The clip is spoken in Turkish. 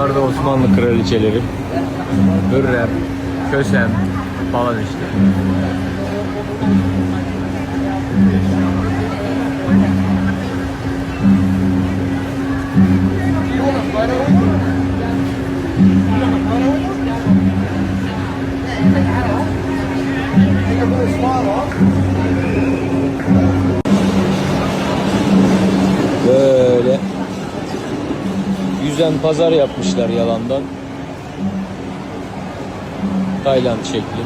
Bunlar da Osmanlı kraliçeleri. Hürrem, Kösem falan işte. Böyle yüzen pazar yapmışlar yalandan. Tayland şekli.